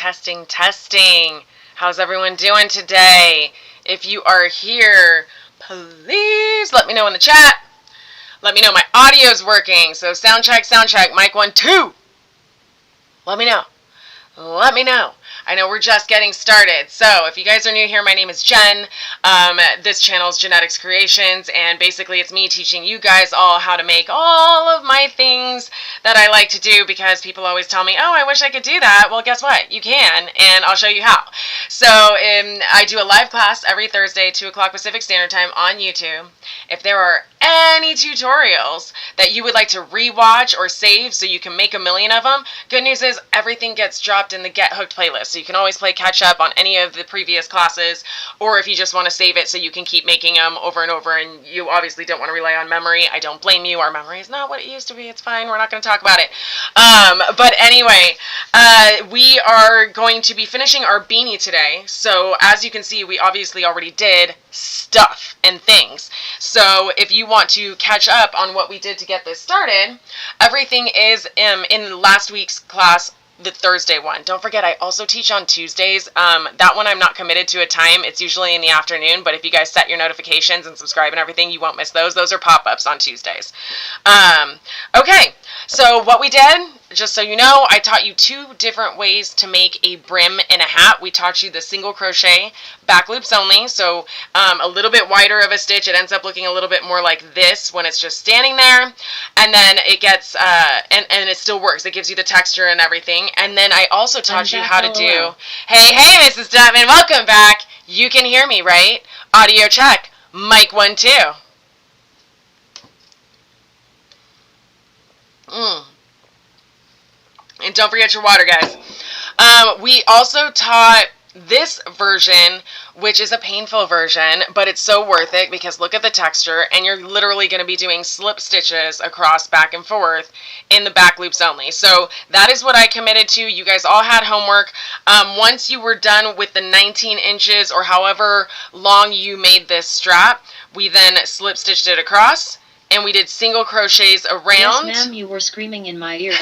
testing, testing. How's everyone doing today? If you are here, please let me know in the chat. Let me know my audio's working. So sound check, mic 1, 2. Let me know. Let me know. I know we're just getting started. So if you guys are new here, my name is Jen. This channel is Jenetics Creations, and basically it's me teaching you guys all how to make all of my things that I like to do, because people always tell me, oh, I wish I could do that. Well, guess what? You can, and I'll show you how. So I do a live class every Thursday, 2 o'clock Pacific Standard Time on YouTube. If there are any tutorials that you would like to rewatch or save so you can make a million of them, good news is everything gets dropped in the Get Hooked playlist. So you can always play catch up on any of the previous classes, or if you just want to save it so you can keep making them over and over, and you obviously don't want to rely on memory, I don't blame you. Our memory is not what it used to be. It's fine. We're not going to talk about it. But anyway, we are going to be finishing our beanie today. So as you can see, we obviously already did stuff and things. So if you want to catch up on what we did to get this started, everything is in last week's class, the Thursday one. Don't forget, I also teach on Tuesdays. That one I'm not committed to a time. It's usually in the afternoon, but if you guys set your notifications and subscribe and everything, you won't miss those. Those are pop-ups on Tuesdays. Okay, so what we did, just so you know, I taught you 2 different ways to make a brim and a hat. We taught you the single crochet back loops only, so a little bit wider of a stitch. It ends up looking a little bit more like this when it's just standing there, and then it gets and it still works. It gives you the texture and everything. And then I also taught you how to do, hey Mrs. Duttman, welcome back. You can hear me, right? Audio check, mic 1, 2. And don't forget your water, guys. We also taught this version, which is a painful version, but it's so worth it because look at the texture, and you're literally going to be doing slip stitches across back and forth in the back loops only. So that is what I committed to. You guys all had homework. Once you were done with the 19 inches or however long you made this strap, we then slip stitched it across. And we did single crochets around. Yes, ma'am, you were screaming in my ear.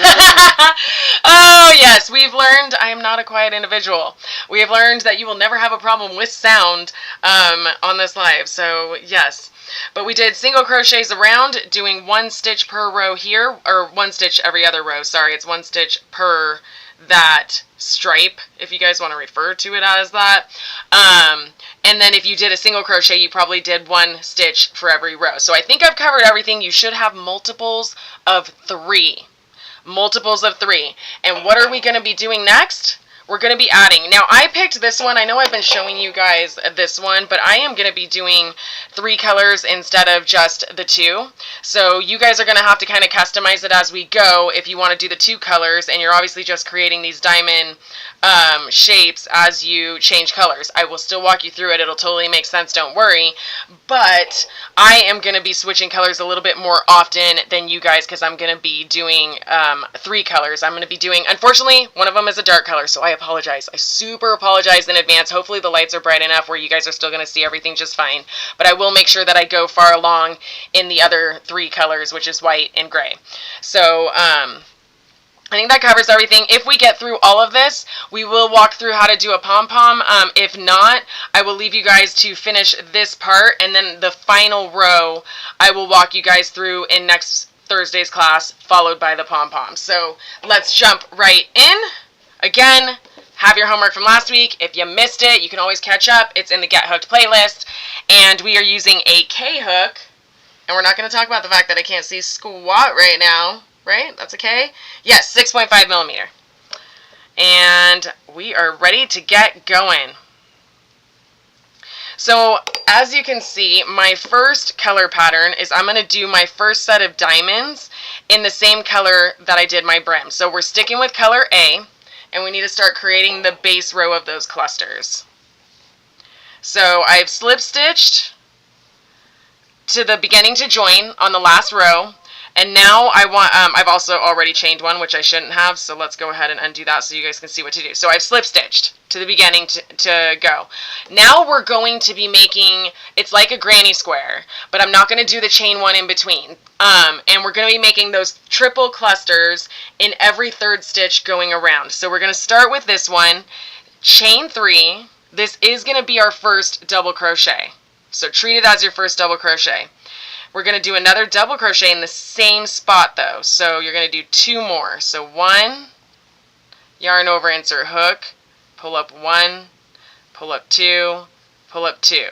Oh, yes, we've learned I am not a quiet individual. We have learned that you will never have a problem with sound on this live, so yes. But we did single crochets around, doing 1 stitch per row here, or 1 stitch every other row, sorry, it's 1 stitch per that stripe, if you guys want to refer to it as that. And then if you did a single crochet, you probably did 1 stitch for every row. So I think I've covered everything. You should have multiples of 3. Multiples of 3. And what are we going to be doing next? We're going to be adding. Now, I picked this one. I know I've been showing you guys this one, but I am going to be doing 3 colors instead of just the 2. So you guys are going to have to kind of customize it as we go if you want to do the 2 colors, and you're obviously just creating these diamond shapes as you change colors. I will still walk you through it. It'll totally make sense, don't worry. But I am going to be switching colors a little bit more often than you guys, because I'm going to be doing 3 colors. I'm going to be doing, unfortunately, one of them is a dark color, so I apologize. I super apologize in advance. Hopefully the lights are bright enough where you guys are still going to see everything just fine. But I will make sure that I go far along in the other 3 colors, which is white and gray. So, I think that covers everything. If we get through all of this, we will walk through how to do a pom-pom. If not, I will leave you guys to finish this part, and then the final row I will walk you guys through in next Thursday's class, followed by the pom-pom. So let's jump right in. Again, have your homework from last week. If you missed it, you can always catch up. It's in the Get Hooked playlist, and we are using a K-hook, and we're not going to talk about the fact that I can't see squat right now. Right? That's okay? Yes, 6.5 millimeter. And we are ready to get going. So, as you can see, my first color pattern is I'm going to do my first set of diamonds in the same color that I did my brim. So we're sticking with color A, and we need to start creating the base row of those clusters. So I've slip stitched to the beginning to join on the last row, And now I want, I've also already chained one, which I shouldn't have, so let's go ahead and undo that so you guys can see what to do. So I've slip stitched to the beginning to go. Now we're going to be making, it's like a granny square, but I'm not going to do the chain one in between. And we're going to be making those triple clusters in every third stitch going around. So we're going to start with this one, chain 3. This is going to be our first double crochet. So treat it as your first double crochet. We're going to do another double crochet in the same spot though. So you're going to do 2 more. So 1, yarn over, insert hook, pull up 1, pull up 2, pull up 2.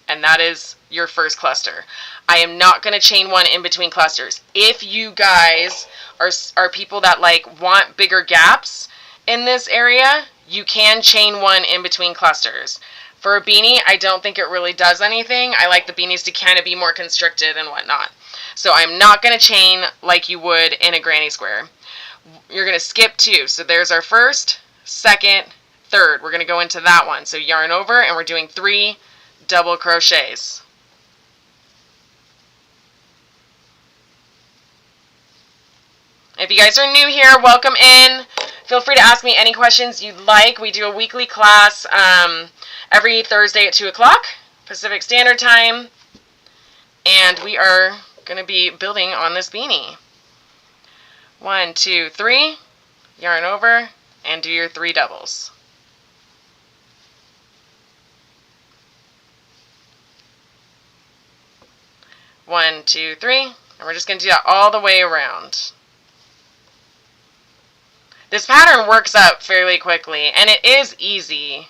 And that is your first cluster. I am not going to chain 1 in between clusters. If you guys are people that like want bigger gaps in this area, you can chain 1 in between clusters. For a beanie, I don't think it really does anything. I like the beanies to kind of be more constricted and whatnot. So I'm not going to chain like you would in a granny square. You're going to skip 2. So there's our first, second, third. We're going to go into that one. So yarn over, and we're doing 3 double crochets. If you guys are new here, welcome in. Feel free to ask me any questions you'd like. We do a weekly class every Thursday at 2 o'clock Pacific Standard Time. And we are going to be building on this beanie. 1, 2, 3. Yarn over and do your 3 doubles. One, 2, 3. And we're just going to do that all the way around. This pattern works up fairly quickly, and it is easy.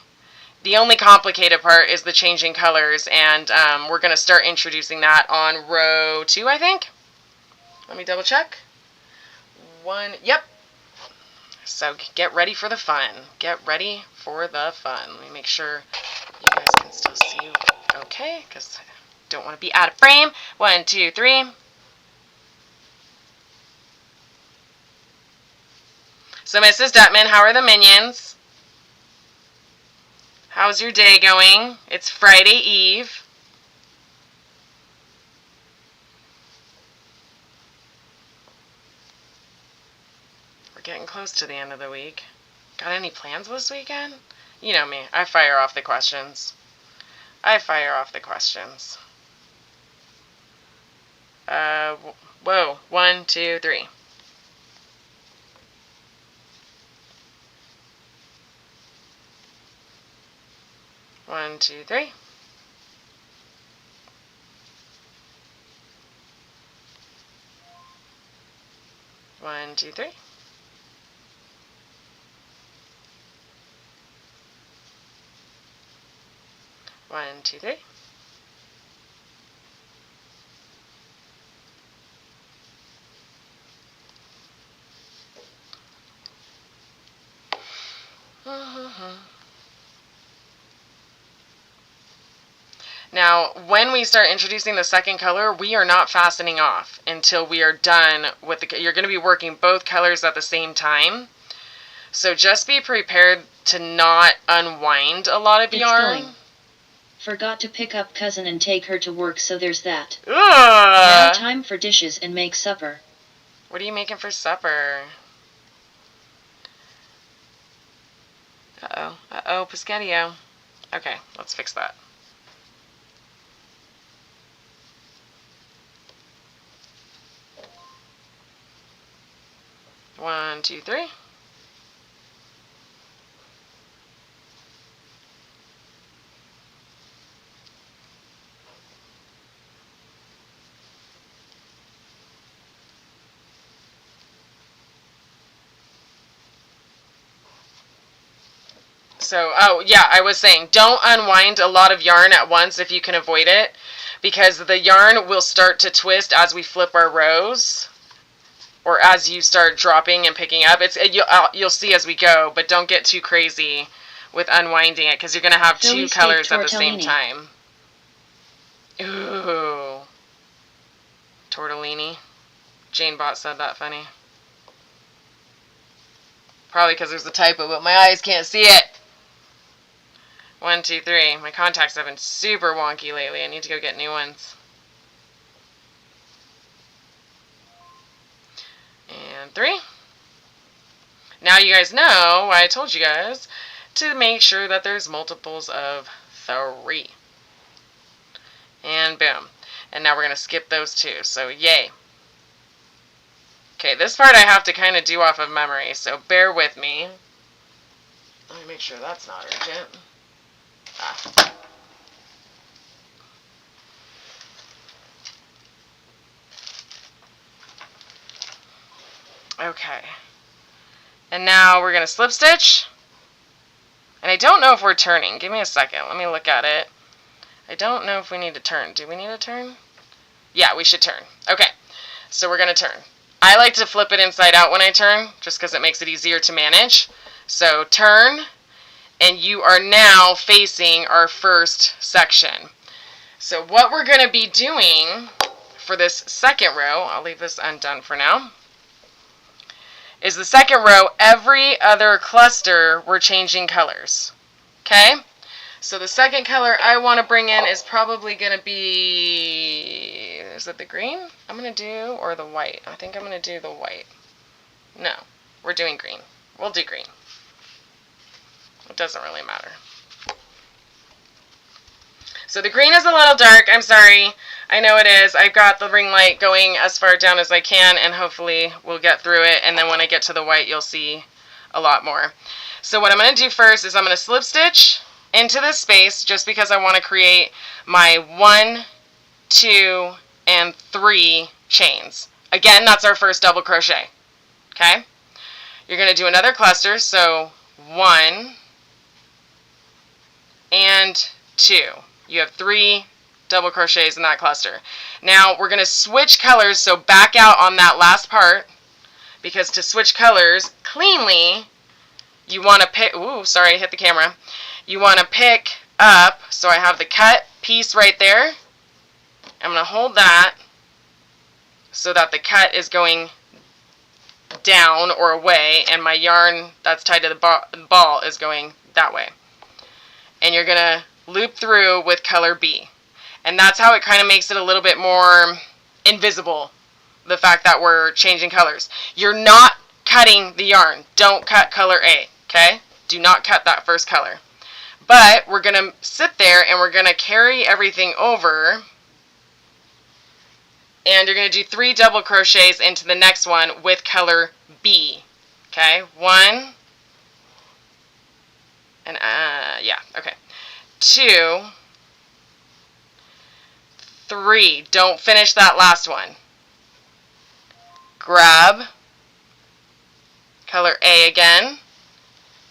The only complicated part is the changing colors, and we're going to start introducing that on row 2, I think. Let me double check. 1, yep. So get ready for the fun. Get ready for the fun. Let me make sure you guys can still see okay, because I don't want to be out of frame. 1, 2, 3. So Mrs. Dutman, how are the minions? How's your day going? It's Friday Eve. We're getting close to the end of the week. Got any plans this weekend? You know me. I fire off the questions. Whoa. 1, 2, 3. One, 2, 3. One, 2, 3. One, 2, 3. Now, when we start introducing the second color, we are not fastening off until we are done with the, you're going to be working both colors at the same time. So just be prepared to not unwind a lot of yarn. Going. Forgot to pick up cousin and take her to work, so there's that. Ugh. Now time for dishes and make supper. What are you making for supper? Uh-oh, Pescatio. Okay, let's fix that. One, 2, 3. So, oh yeah, I was saying, don't unwind a lot of yarn at once if you can avoid it, because the yarn will start to twist as we flip our rows, or as you start dropping and picking up. You'll see as we go, but don't get too crazy with unwinding it, because you're going to have Philly 2 steak colors at the same tortellini. time. Ooh. Tortellini. Jane Bott said that funny. Probably because there's a typo, but my eyes can't see it. 1, 2, 3. My contacts have been super wonky lately. I need to go get new ones. And 3. Now you guys know why I told you guys to make sure that there's multiples of 3. And boom. And now we're going to skip those 2. So yay. Okay, this part I have to kind of do off of memory, so bear with me. Let me make sure that's not urgent. Ah. Okay. And now we're going to slip stitch. And I don't know if we're turning. Give me a second. Let me look at it. I don't know if we need to turn. Do we need to turn? Yeah, we should turn. Okay. So we're going to turn. I like to flip it inside out when I turn, just because it makes it easier to manage. So turn, and you are now facing our first section. So what we're going to be doing for this second row, I'll leave this undone for now, is the second row, every other cluster, we're changing colors. Okay? So the second color I want to bring in is probably going to be, is it the green I'm going to do, or the white? I think I'm going to do the white. No, we're doing green. We'll do green. It doesn't really matter. So the green is a little dark. I'm sorry. I know it is. I've got the ring light going as far down as I can, and hopefully we'll get through it. And then when I get to the white, you'll see a lot more. So what I'm going to do first is I'm going to slip stitch into this space just because I want to create my 1, 2, and 3 chains. Again, that's our first double crochet. Okay? You're going to do another cluster, so 1 and 2. You have 3 double crochets in that cluster. Now we're going to switch colors, so back out on that last part, because to switch colors cleanly, you want to pick, ooh, sorry, I hit the camera. You want to pick up, so I have the cut piece right there. I'm going to hold that so that the cut is going down or away, and my yarn that's tied to the ball is going that way. And you're going to loop through with color B. And that's how it kind of makes it a little bit more invisible, the fact that we're changing colors. You're not cutting the yarn. Don't cut color A, okay? Do not cut that first color. But we're going to sit there and we're going to carry everything over, and you're going to do 3 double crochets into the next one with color B. Okay? 1, and yeah, okay. 2, 3. Don't finish that last one. Grab color A again.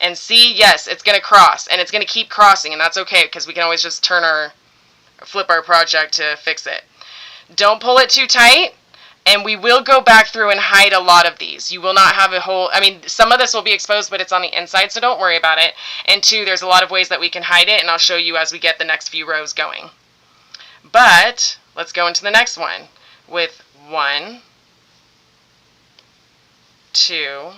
And see, yes, it's going to cross. And it's going to keep crossing. And that's okay, because we can always just flip our project to fix it. Don't pull it too tight. And we will go back through and hide a lot of these. You will not have a whole, I mean, some of this will be exposed, but it's on the inside, so don't worry about it. And 2, there's a lot of ways that we can hide it, and I'll show you as we get the next few rows going. But let's go into the next one with 1, 2,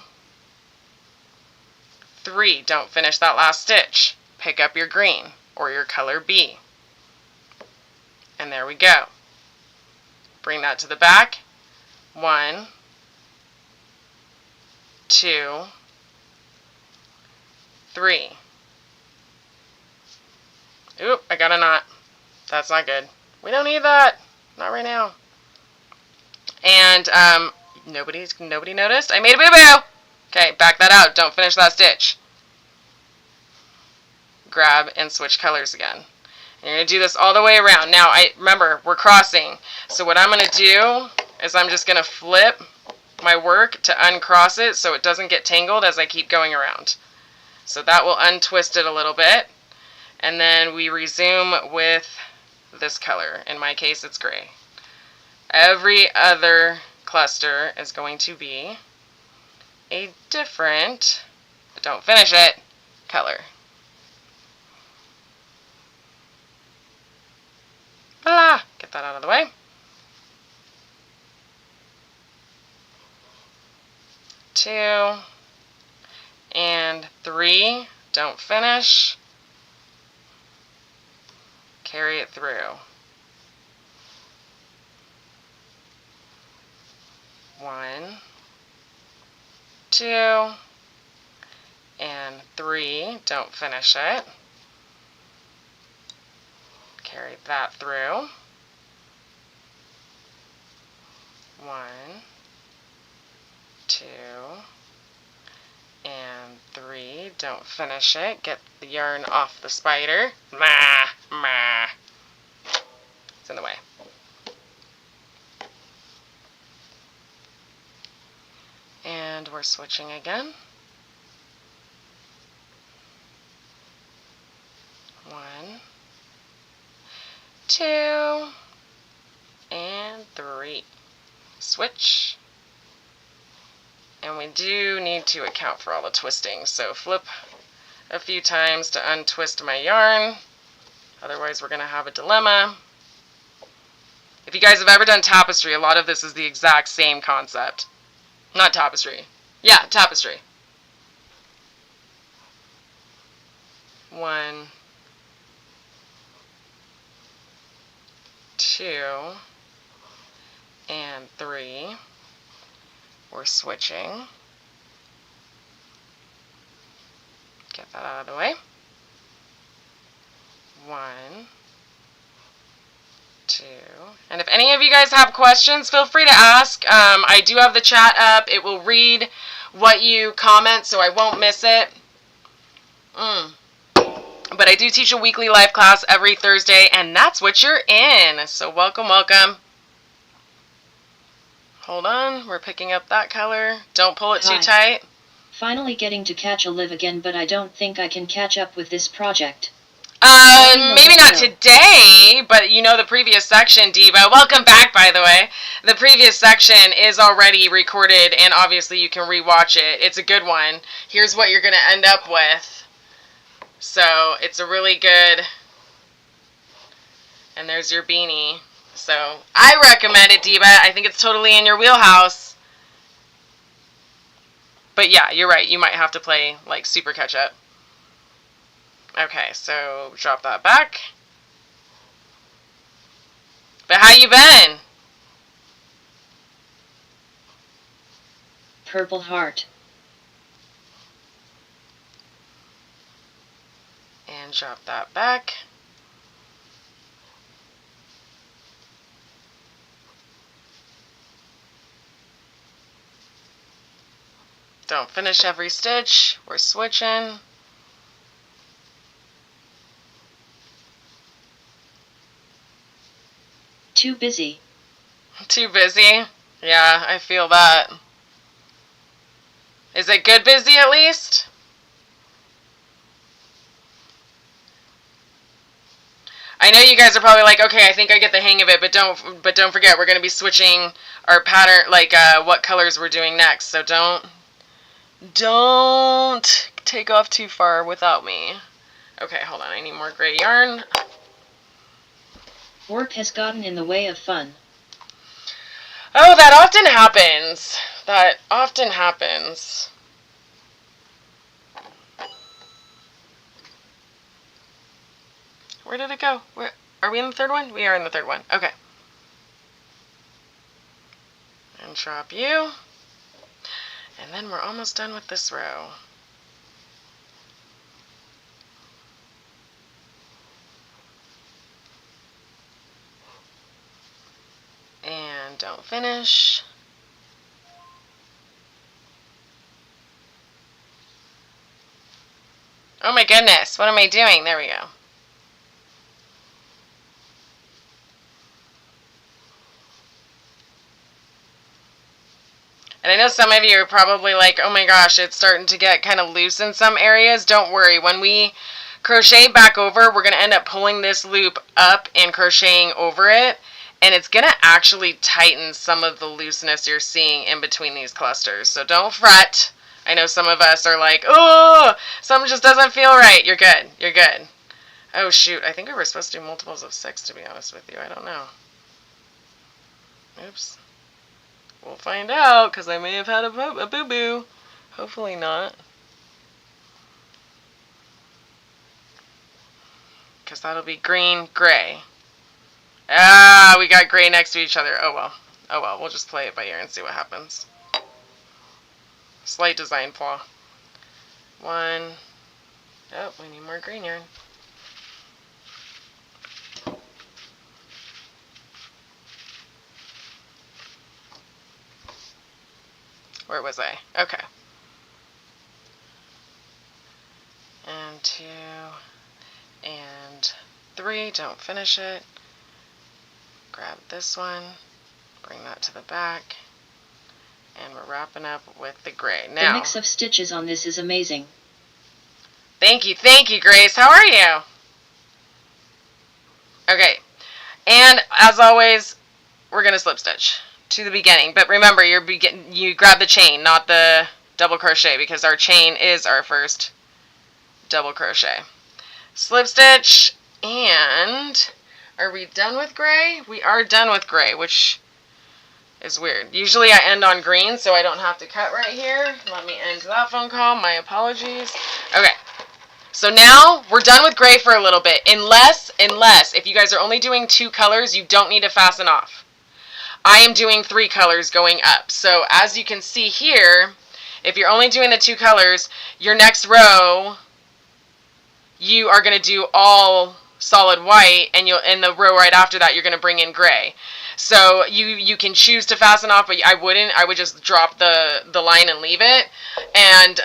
3. Don't finish that last stitch. Pick up your green or your color B. And there we go. Bring that to the back. 1, 2, 3. Oop, I got a knot. That's not good. We don't need that. Not right now. And nobody noticed. I made a boo-boo. Okay, back that out. Don't finish that stitch. Grab and switch colors again. And you're going to do this all the way around. Now, remember, we're crossing. So what I'm going to do is I'm just going to flip my work to uncross it so it doesn't get tangled as I keep going around. So that will untwist it a little bit. And then we resume with this color. In my case, it's gray. Every other cluster is going to be a different, but don't finish it, color. Voila! Get that out of the way. 2 and 3. Don't finish. Carry it through. 1, 2, and 3. Don't finish it. Carry that through. 1, 2, and 3. Don't finish it. Get the yarn off the spider. It's in the way. And we're switching again. 1, 2, and 3. Switch. And we do need to account for all the twisting, so flip a few times to untwist my yarn. Otherwise, we're going to have a dilemma. If you guys have ever done tapestry, a lot of this is the exact same concept. Not tapestry. Yeah, tapestry. 1, 2, and 3. We're switching. Get that out of the way. 1, 2. And if any of you guys have questions, feel free to ask. I do have the chat up. It will read what you comment, so I won't miss it. But I do teach a weekly live class every Thursday, and that's what you're in. So welcome, welcome. Hold on, we're picking up that color. Don't pull it too tight. Finally getting to catch a live again, but I don't think I can catch up with this project. Maybe not today, but you know the previous section, Diva. Welcome back, by the way. The previous section is already recorded, and obviously you can rewatch it. It's a good one. Here's what you're going to end up with. So, it's a really good... And there's your beanie. So, I recommend it, Diva. I think it's totally in your wheelhouse. But yeah, you're right. You might have to play, like, super catch-up. Okay, so drop that back. But how you been? Purple heart. And drop that back. Don't finish every stitch. We're switching. Too busy. Too busy? Yeah, I feel that. Is it good busy at least? I know you guys are probably like, okay, I think I get the hang of it, but don't forget we're going to be switching our pattern, like what colors we're doing next. So don't take off too far without me. Okay, hold on. I need more gray yarn. Work has gotten in the way of fun. Oh, that often happens. That often happens. Where did it go? Where are we in the third one? We are in the third one. Okay. And drop you. And then we're almost done with this row. And don't finish. Oh my goodness, what am I doing? There we go. And I know some of you are probably like, oh my gosh, it's starting to get kind of loose in some areas. Don't worry. When we crochet back over, we're going to end up pulling this loop up and crocheting over it. And it's going to actually tighten some of the looseness you're seeing in between these clusters. So don't fret. I know some of us are like, oh, something just doesn't feel right. You're good. You're good. Oh, shoot. I think we were supposed to do multiples of 6, to be honest with you. I don't know. Oops. We'll find out, because I may have had a boo-boo. Hopefully not. Because that'll be green, gray. Ah, we got gray next to each other. Oh well. Oh well, we'll just play it by ear and see what happens. slight design flaw. 1. Oh, we need more green yarn. Where was I? Okay. And 2 and 3. Don't finish it. Grab this one. Bring that to the back. And we're wrapping up with the gray. Now, the mix of stitches on this is amazing. Thank you, Grace. How are you? Okay. And as always, we're going to slip stitch to the beginning. But remember, you grab the chain, not the double crochet, because our chain is our first double crochet. Slip stitch, and are we done with gray? We are done with gray, which is weird. Usually I end on green, so I don't have to cut right here. Let me end that phone call. My apologies. Okay. So now we're done with gray for a little bit. Unless, if you guys are only doing 2 colors, you don't need to fasten off. I am doing 3 colors going up. So as you can see here, if you're only doing the 2 colors, your next row, you are going to do all solid white, and in the row right after that, you're going to bring in gray. So you can choose to fasten off, but I wouldn't. I would just drop the line and leave it, and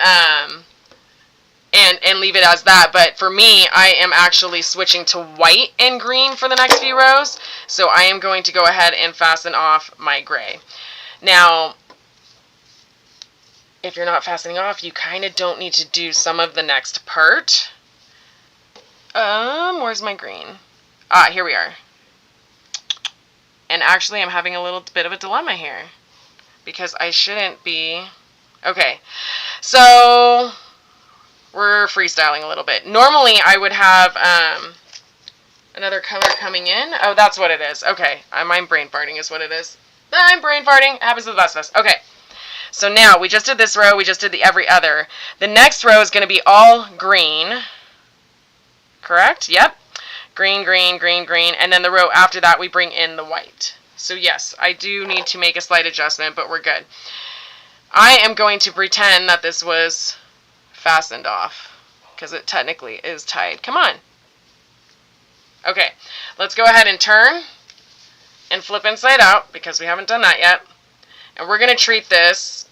leave it as that. But for me, I am actually switching to white and green for the next few rows. So I am going to go ahead and fasten off my gray. Now, if you're not fastening off, you kind of don't need to do some of the next part. Where's my green? Ah, here we are. And actually, I'm having a little bit of a dilemma here, because I shouldn't be. Okay, so we're freestyling a little bit. Normally, I would have another color coming in. Oh, that's what it is. Okay, I'm brain farting is what it is. I'm brain farting. It happens to the best of us. Okay, so now we just did this row. We just did the every other. The next row is going to be all green. Correct? Yep. Green, green, green, green. And then the row after that, we bring in the white. So yes, I do need to make a slight adjustment, but we're good. I am going to pretend that this was fastened off, because it technically is tied. Come on. Okay, let's go ahead and turn and flip inside out, because we haven't done that yet. And we're going to treat this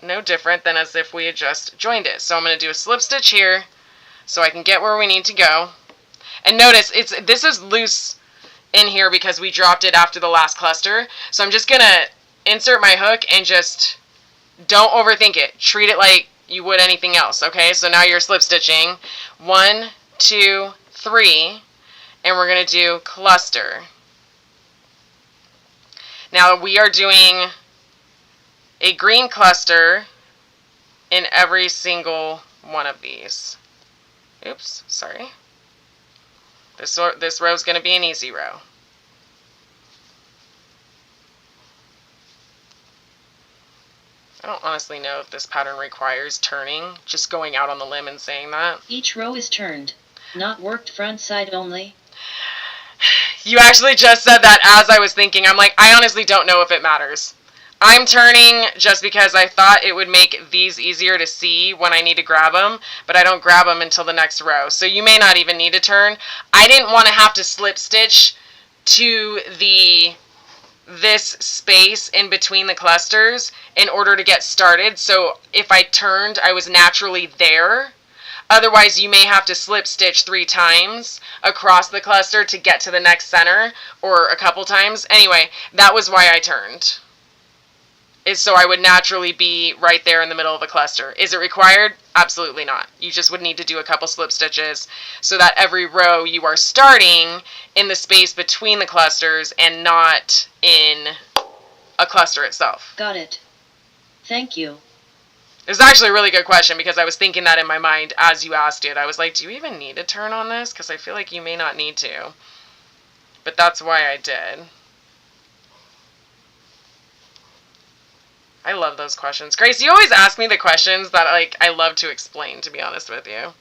no different than as if we had just joined it. So I'm going to do a slip stitch here, so I can get where we need to go. And notice, this is loose in here because we dropped it after the last cluster. So I'm just going to insert my hook and just don't overthink it. Treat it like you would anything else, okay? So now you're slip stitching. 1, 2, 3, and we're going to do cluster. Now we are doing a green cluster in every single one of these. Oops, sorry. This row is going to be an easy row. I don't honestly know if this pattern requires turning, just going out on the limb and saying that. Each row is turned, not worked front side only. You actually just said that as I was thinking. I'm like, I honestly don't know if it matters. I'm turning just because I thought it would make these easier to see when I need to grab them, but I don't grab them until the next row. So you may not even need to turn. I didn't want to have to slip stitch to this space in between the clusters in order to get started. So if I turned, I was naturally there. Otherwise, you may have to slip stitch 3 times across the cluster to get to the next center, or a couple times. Anyway, that was why I turned. Is so I would naturally be right there in the middle of a cluster. Is it required? Absolutely not. You just would need to do a couple slip stitches so that every row you are starting in the space between the clusters and not in a cluster itself. Got it. Thank you. It was actually a really good question, because I was thinking that in my mind as you asked it. I was like, do you even need to turn on this? Because I feel like you may not need to. But that's why I did. I love those questions. Grace, you always ask me the questions that I love to explain, to be honest with you.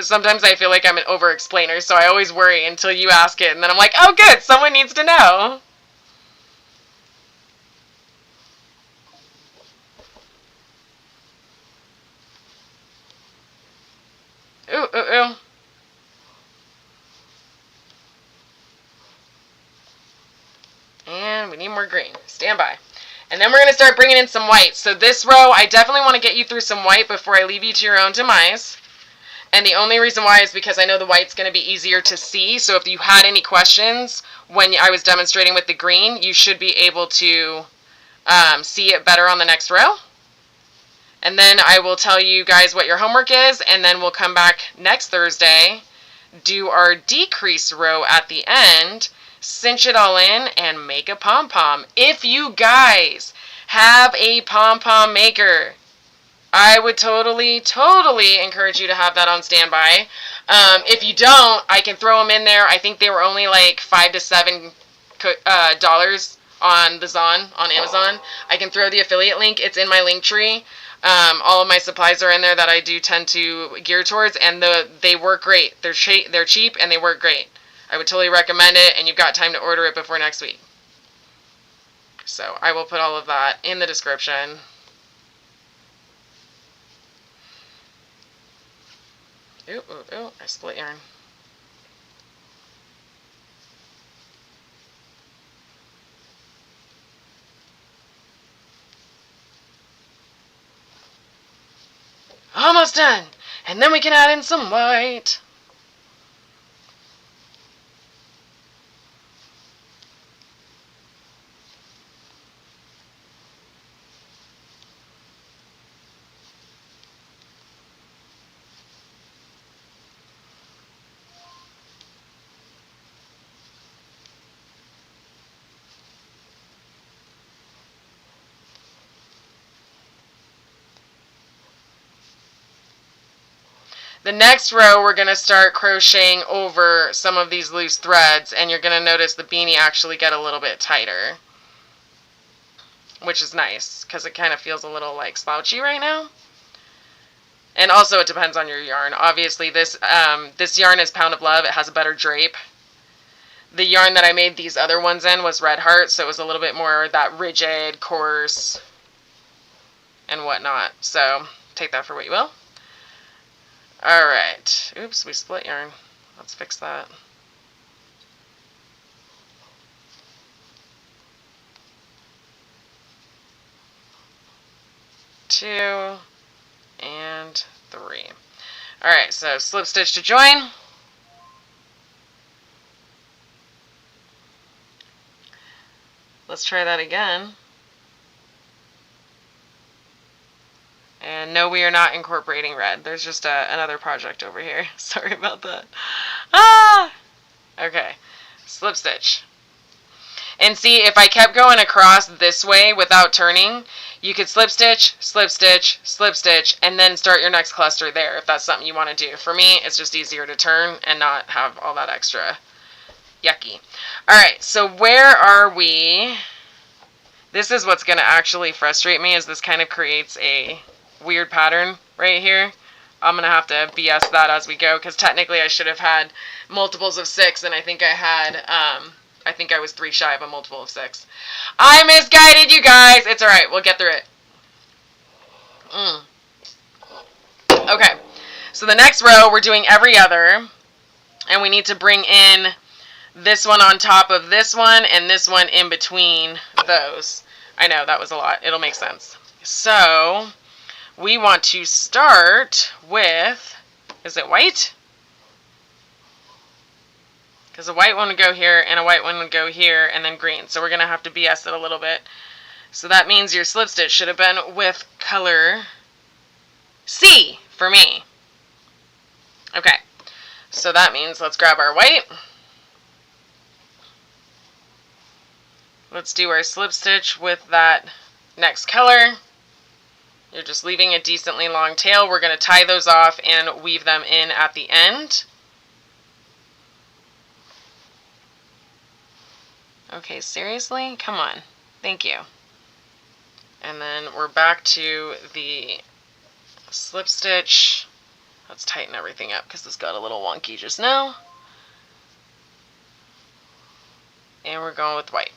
But sometimes I feel like I'm an over-explainer, so I always worry until you ask it, and then I'm like, oh good, someone needs to know. Ooh, ooh, ooh. And we need more green. Stand by. And then we're going to start bringing in some white. So this row, I definitely want to get you through some white before I leave you to your own demise. And the only reason why is because I know the white's going to be easier to see. So if you had any questions when I was demonstrating with the green, you should be able to see it better on the next row. And then I will tell you guys what your homework is, and then we'll come back next Thursday, do our decrease row at the end, cinch it all in, and make a pom-pom. If you guys have a pom-pom maker, I would totally encourage you to have that on standby. If you don't, I can throw them in there. I think they were only like $5 to $7 dollars on Amazon. I can throw the affiliate link. It's in my link tree. All of my supplies are in there that I do tend to gear towards, and they work great. They're cheap and they work great. I would totally recommend it, and you've got time to order it before next week. So I will put all of that in the description. Ooh, ooh, ooh, I split yarn. Almost done. And then we can add in some white. The next row, we're going to start crocheting over some of these loose threads, and you're going to notice the beanie actually get a little bit tighter, which is nice because it kind of feels a little like slouchy right now. And also it depends on your yarn. Obviously this yarn is Pound of Love. It has a better drape. The yarn that I made these other ones in was Red Heart, so it was a little bit more that rigid, coarse, and whatnot. So take that for what you will. Alright. Oops, we split yarn. Let's fix that. Two and three. Alright, so slip stitch to join. Let's try that again. And no, we are not incorporating red. There's just another project over here. Sorry about that. Ah! Okay. Slip stitch. And see, if I kept going across this way without turning, you could slip stitch, slip stitch, slip stitch, and then start your next cluster there if that's something you want to do. For me, it's just easier to turn and not have all that extra yucky. Alright, so where are we? This is what's going to actually frustrate me, is this kind of creates a weird pattern right here. I'm going to have to BS that as we go, because technically I should have had multiples of 6, and I think I had, I think I was 3 shy of a multiple of 6. I misguided you guys! It's alright, we'll get through it. Okay, so the next row we're doing every other, and we need to bring in this one on top of this one, and this one in between those. I know, that was a lot. It'll make sense. So we want to start with, is it white? Because a white one would go here, and a white one would go here, and then green. So we're going to have to BS it a little bit. So that means your slip stitch should have been with color C for me. Okay, so that means let's grab our white. Let's do our slip stitch with that next color. You're just leaving a decently long tail. We're going to tie those off and weave them in at the end. Okay, seriously? Come on. Thank you. And then we're back to the slip stitch. Let's tighten everything up because this got a little wonky just now. And we're going with white.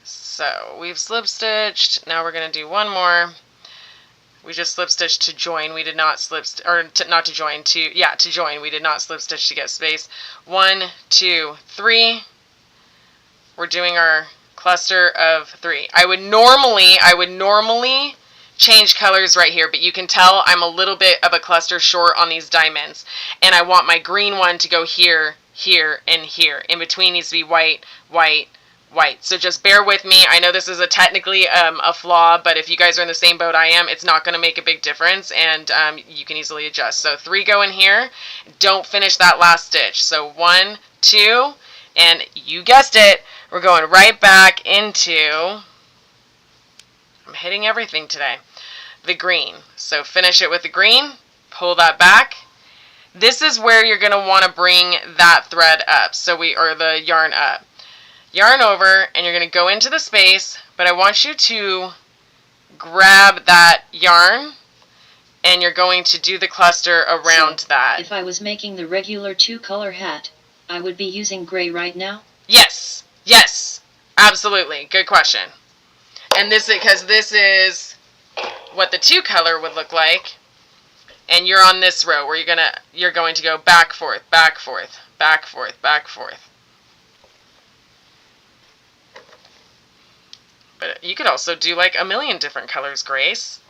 So we've slip stitched. Now we're going to do one more. We just slip stitched to join. We did not slip, not to join, to join. We did not slip stitch to get space. 1, 2, 3. We're doing our cluster of 3. I would normally change colors right here, but you can tell I'm a little bit of a cluster short on these diamonds, and I want my green one to go here, here, and here. In between needs to be white, white, white. So just bear with me. I know this is technically a flaw, but if you guys are in the same boat I am, it's not going to make a big difference, and you can easily adjust. So 3 go in here. Don't finish that last stitch. So 1, 2, and you guessed it, we're going right back into, I'm hitting everything today, the green. So finish it with the green, pull that back. This is where you're going to want to bring that thread up, or the yarn up. Yarn over, and you're going to go into the space, but I want you to grab that yarn, and you're going to do the cluster around that. If I was making the regular 2-color hat, I would be using gray right now? Yes, yes, absolutely. Good question. And because this is what the 2-color would look like, and you're on this row where you're going to go back, forth, back, forth, back, forth, back, forth. But you could also do like a million different colors, Grace.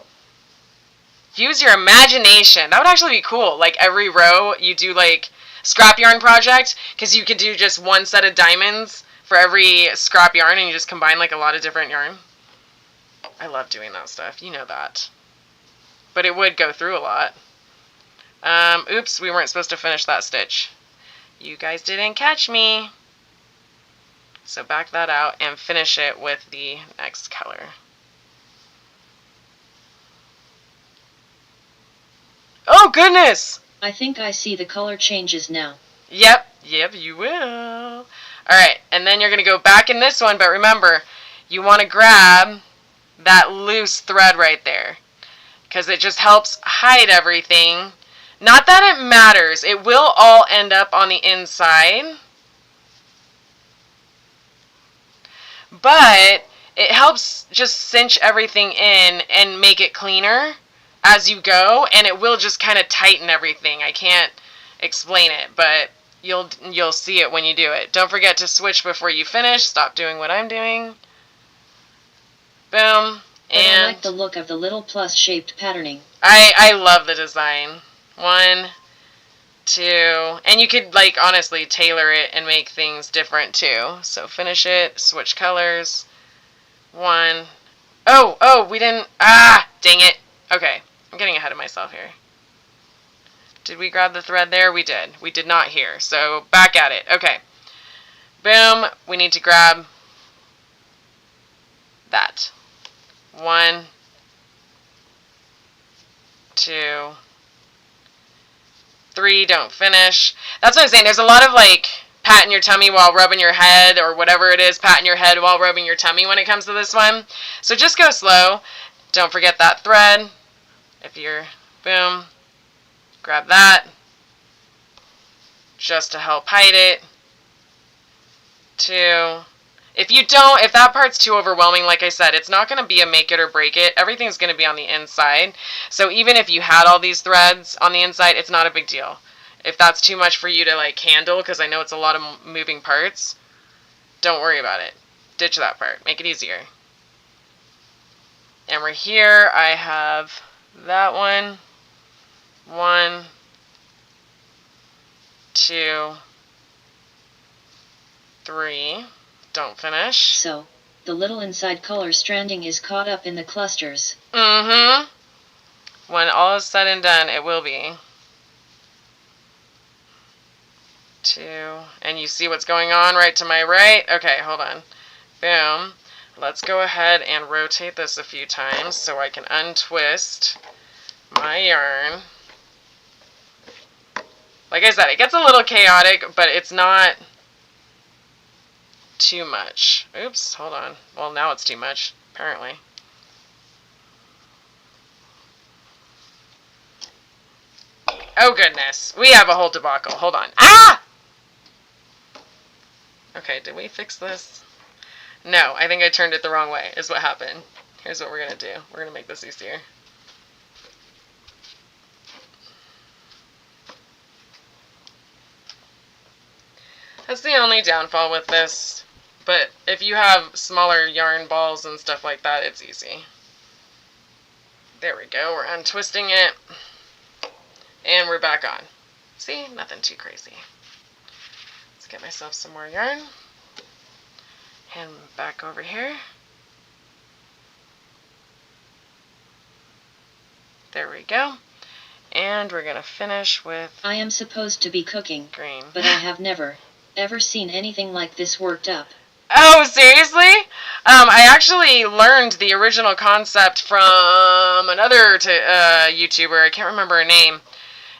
Use your imagination. That would actually be cool. Like every row you do like scrap yarn project, because you could do just one set of diamonds for every scrap yarn, and you just combine like a lot of different yarn. I love doing that stuff. You know that. But it would go through a lot. Oops, we weren't supposed to finish that stitch. You guys didn't catch me. So back that out and finish it with the next color. Oh goodness! I think I see the color changes now. Yep, you will. Alright, and then you're going to go back in this one, but remember, you want to grab that loose thread right there, because it just helps hide everything. Not that it matters, it will all end up on the inside, but it helps just cinch everything in and make it cleaner as you go, and it will just kind of tighten everything. I can't explain it, but you'll see it when you do it. Don't forget to switch before you finish. Stop doing what I'm doing. Boom. And I like the look of the little plus-shaped patterning. I love the design. 1, 2, and you could like honestly tailor it and make things different too. So finish it, switch colors. 1. Oh, we didn't. Dang it. Okay, I'm getting ahead of myself here. Did we grab the thread there? We did. We did not here. So back at it. Okay. Boom. We need to grab that. 1, 2, 3, don't finish. That's what I'm saying. There's a lot of like patting your tummy while rubbing your head, or whatever it is, patting your head while rubbing your tummy when it comes to this one. So just go slow. Don't forget that thread. If you're, boom, grab that just to help hide it. 2. If that part's too overwhelming, like I said, it's not going to be a make it or break it. Everything's going to be on the inside. So even if you had all these threads on the inside, it's not a big deal. If that's too much for you to like handle, because I know it's a lot of moving parts, don't worry about it. Ditch that part. Make it easier. And we're here. I have that one. 1, 2, 3. Don't finish. So, the little inside color stranding is caught up in the clusters. Mm-hmm. When all is said and done, it will be. 2. And you see what's going on right to my right? Okay, hold on. Boom. Let's go ahead and rotate this a few times so I can untwist my yarn. Like I said, it gets a little chaotic, but it's not too much. Oops, hold on. Well, now it's too much, apparently. Oh, goodness. We have a whole debacle. Hold on. Ah! Okay, did we fix this? No, I think I turned it the wrong way, is what happened. Here's what we're going to do. We're going to make this easier. That's the only downfall with this. But if you have smaller yarn balls and stuff like that, it's easy. There we go. We're untwisting it. And we're back on. See? Nothing too crazy. Let's get myself some more yarn. And back over here. There we go. And we're going to finish with... I am supposed to be cooking, green. but I have never, ever seen anything like this worked up. Oh, seriously? I actually learned the original concept from another YouTuber. I can't remember her name.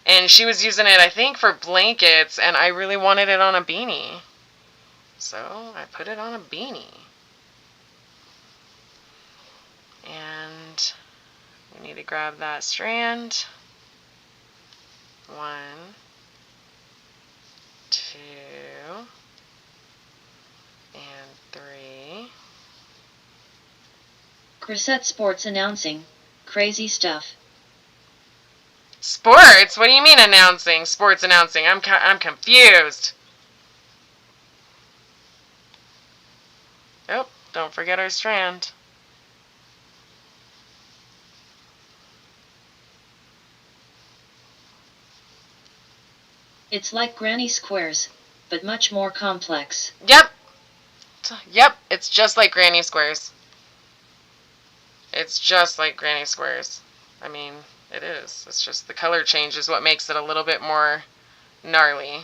And she was using it, I think, for blankets, and I really wanted it on a beanie. So I put it on a beanie. And we need to grab that strand. 1, 2, and 3. Crochet Sports announcing. Crazy stuff. Sports? What do you mean announcing? Sports announcing. I'm confused. Oh, don't forget our strand. It's like granny squares, but much more complex. Yep. Yep, it's just like granny squares. It's just like granny squares. I mean, it is. It's just the color change is what makes it a little bit more gnarly.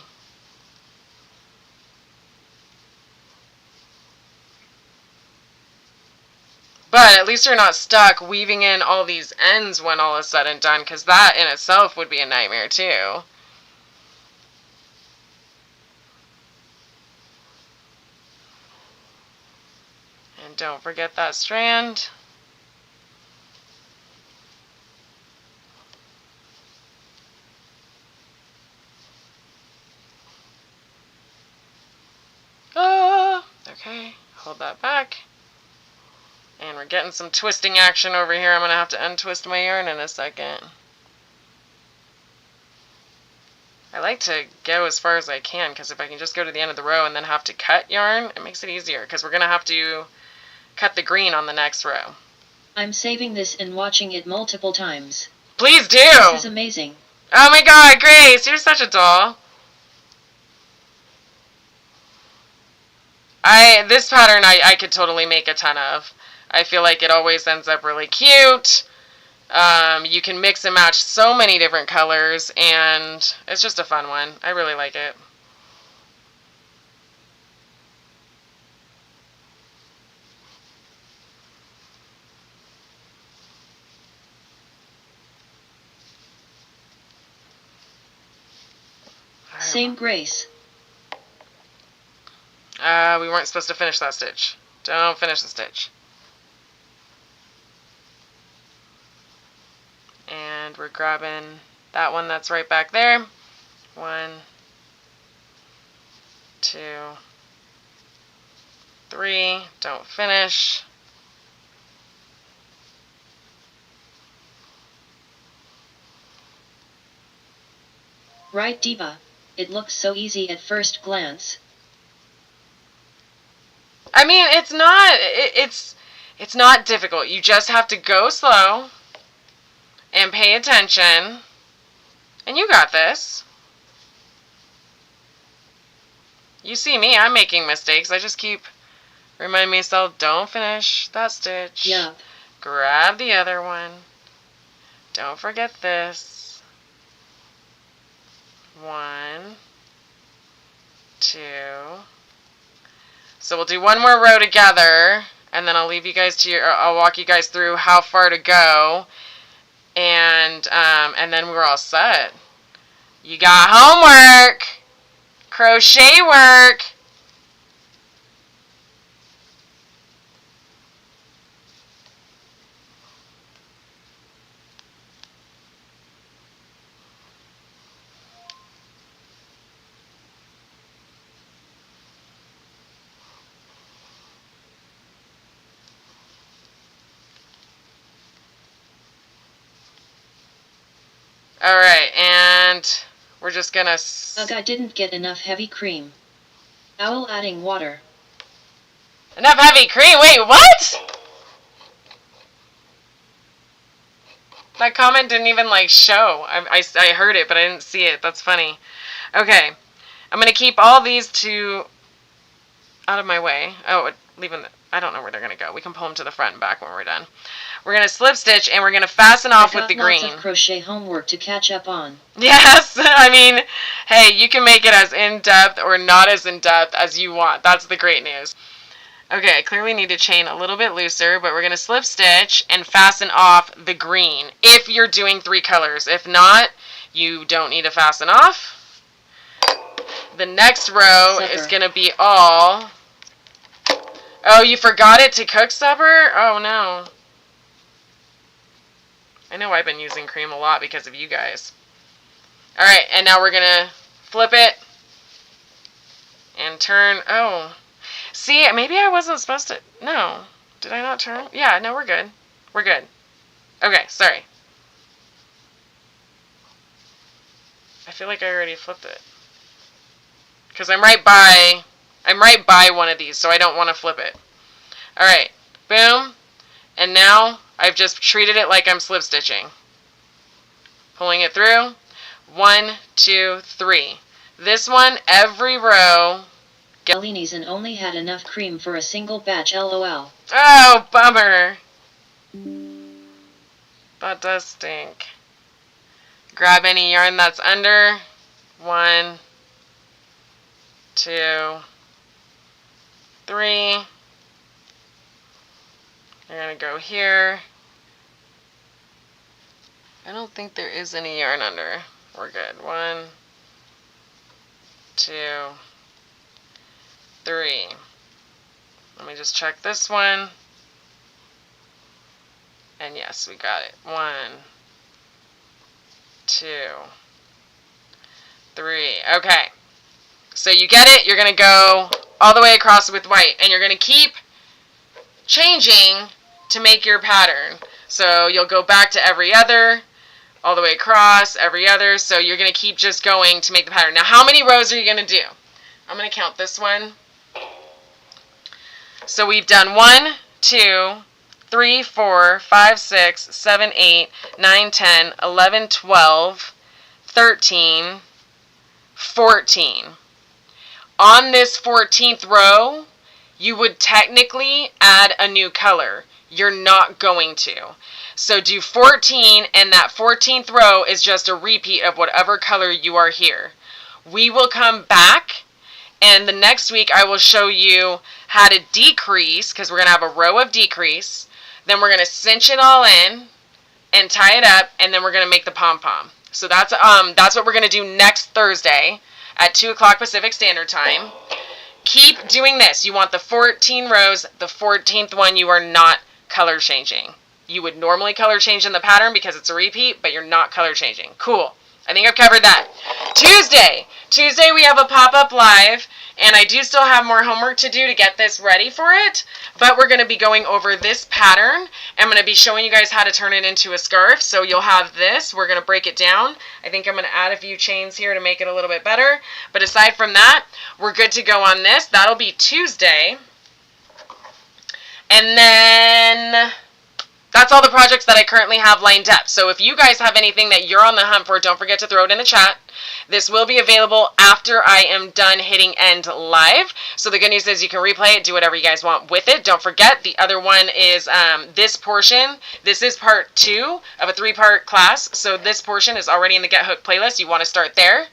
But at least you're not stuck weaving in all these ends when all is said and done, because that in itself would be a nightmare too. And don't forget that strand. Okay, hold that back. And we're getting some twisting action over here. I'm going to have to untwist my yarn in a second. I like to go as far as I can, because if I can just go to the end of the row and then have to cut yarn, it makes it easier, because we're going to have to cut the green on the next row. I'm saving this and watching it multiple times. Please do! This is amazing. Oh my god, Grace, you're such a doll. This pattern I could totally make a ton of. I feel like it always ends up really cute. You can mix and match so many different colors, and it's just a fun one. I really like it. Same Grace. We weren't supposed to finish that stitch. Don't finish the stitch. And we're grabbing that one that's right back there. 1, 2, 3. Don't finish. Right, Diva. It looks so easy at first glance. I mean, it's not difficult. You just have to go slow and pay attention. And you got this. You see me, I'm making mistakes. I just keep reminding myself, don't finish that stitch. Yeah. Grab the other one. Don't forget this. 1, 2. So we'll do one more row together, and then I'll leave you guys I'll walk you guys through how far to go, and then we're all set. You got homework, crochet work. Alright, and we're just gonna... Ugh, I didn't get enough heavy cream. Owl adding water. Enough heavy cream? Wait, what? That comment didn't even, like, show. I heard it, but I didn't see it. That's funny. Okay. I'm going to keep all these two out of my way. Oh, leaving the... I don't know where they're going to go. We can pull them to the front and back when we're done. We're going to slip stitch, and we're going to fasten off with the green. Lots of crochet homework to catch up on. Yes. I mean, hey, you can make it as in-depth or not as in-depth as you want. That's the great news. Okay, I clearly need to chain a little bit looser, but we're going to slip stitch and fasten off the green if you're doing 3 colors. If not, you don't need to fasten off. The next row is going to be all... Oh, you forgot it to cook supper? Oh, no. I know I've been using cream a lot because of you guys. Alright, and now we're going to flip it and turn... Oh... See, maybe I wasn't supposed to... No. Did I not turn? Yeah, no, we're good. We're good. Okay, sorry. I feel like I already flipped it. Because I'm right by one of these, so I don't want to flip it. Alright. Boom. And now I've just treated it like I'm slip stitching. Pulling it through. 1, 2, 3. This one, every row... Bellini's and only had enough cream for a single batch, lol. Oh, bummer. That does stink. Grab any yarn that's under. 1, 2, 3. You're going to go here. I don't think there is any yarn under. We're good. 1, 2, 3. Let me just check this one. And yes, we got it. 1, 2, 3. Okay. So you get it. You're going to go all the way across with white. And you're going to keep changing to make your pattern. So you'll go back to every other, all the way across, every other. So you're going to keep just going to make the pattern. Now, how many rows are you going to do? I'm going to count this one. So we've done 1, 2, 3, 4, 5, 6, 7, 8, 9, 10, 11, 12, 13, 14. On this 14th row, you would technically add a new color. You're not going to. So do 14, and that 14th row is just a repeat of whatever color you are here. We will come back, and the next week I will show you how to decrease, because we're going to have a row of decrease. Then we're going to cinch it all in and tie it up, and then we're going to make the pom-pom. So that's what we're going to do next Thursday at 2 o'clock Pacific Standard Time. Keep doing this. You want the 14 rows. The 14th one you are not color changing. You would normally color change in the pattern because it's a repeat, but you're not color changing. Cool. I think I've covered that. Tuesday we have a pop-up live, and I do still have more homework to do to get this ready for it, but we're going to be going over this pattern. I'm going to be showing you guys how to turn it into a scarf, so you'll have this. We're going to break it down. I think I'm going to add a few chains here to make it a little bit better, but aside from that, we're good to go on this. That'll be Tuesday, and then... that's all the projects that I currently have lined up. So if you guys have anything that you're on the hunt for, don't forget to throw it in the chat. This will be available after I am done hitting end live. So the good news is you can replay it, do whatever you guys want with it. Don't forget, the other one is this portion. This is part 2 of a 3-part class. So this portion is already in the Get Hooked playlist. You want to start there.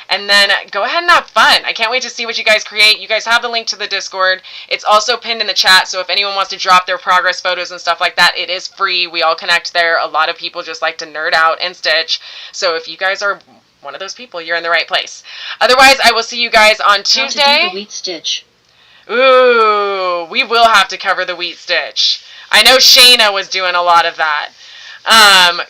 And then go ahead and have fun. I can't wait to see what you guys create. You guys have the link to the Discord. It's also pinned in the chat, so if anyone wants to drop their progress photos and stuff like that, it is free. We all connect there. A lot of people just like to nerd out and stitch. So if you guys are one of those people, you're in the right place. Otherwise, I will see you guys on Tuesday. How to do the wheat stitch. Ooh, we will have to cover the wheat stitch. I know Shayna was doing a lot of that.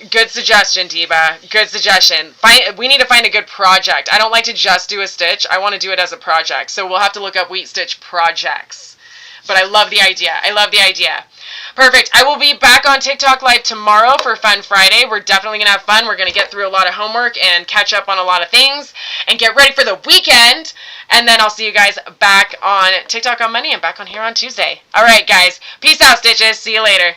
Good suggestion, Diva. Good suggestion. We need to find a good project. I don't like to just do a stitch. I want to do it as a project. So we'll have to look up wheat stitch projects. But I love the idea. I love the idea. Perfect. I will be back on TikTok Live tomorrow for Fun Friday. We're definitely going to have fun. We're going to get through a lot of homework and catch up on a lot of things and get ready for the weekend. And then I'll see you guys back on TikTok on Monday and back on here on Tuesday. All right, guys. Peace out, Stitches. See you later.